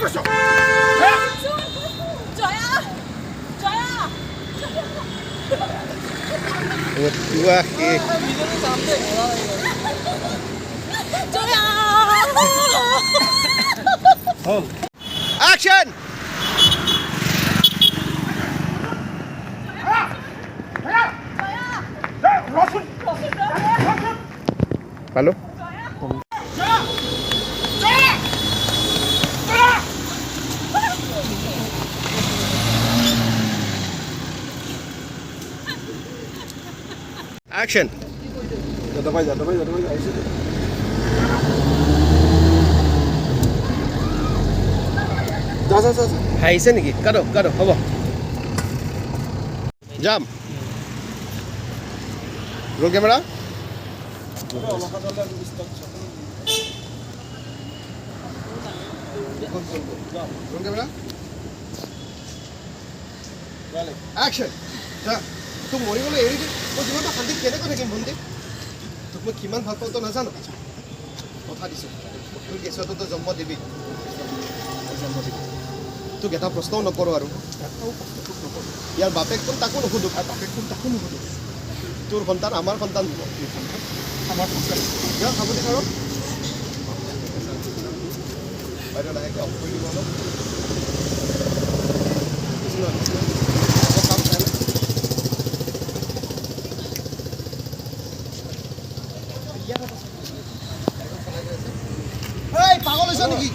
কৈছো জয়া জয়া ওৱা কি জয়া হ'ল অ্যাকশন পালো অ্যাকশন দবাই যা আহিছে যা হাইছে নেকি কাটো হ'ব যাম roll camera roll camera action যা তোক মৰিবলৈ এৰি দি মই জীৱনটো শান্তিত কেনেকৈ থাকিম ভণ্টি তোক মই কিমান ভাল পাওঁ তই নাজানো কথা দিছোঁ তোৰ কেঁচুৱাটোতো জন্ম দিবি তোক এটা প্ৰশ্নও নকৰোঁ আৰু ইয়াৰ বাপেক কোন তাকো নুসুধো তোৰ সন্তান আমাৰ সন্তান হ'ব আমাৰ সন্তান ইয়াৰ সাৱধান আৰু বাইদেউ লাহেকৈ অফ কৰি দিব অলপ পাগল হৈছ নেকি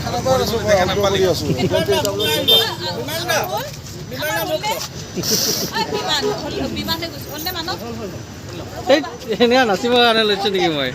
খানা পৰা আছো দেখা নাপালি আছো বিমানে গৈছো এনেকুৱা নাচিবৰ কাৰণে লৈছোঁ নেকি মই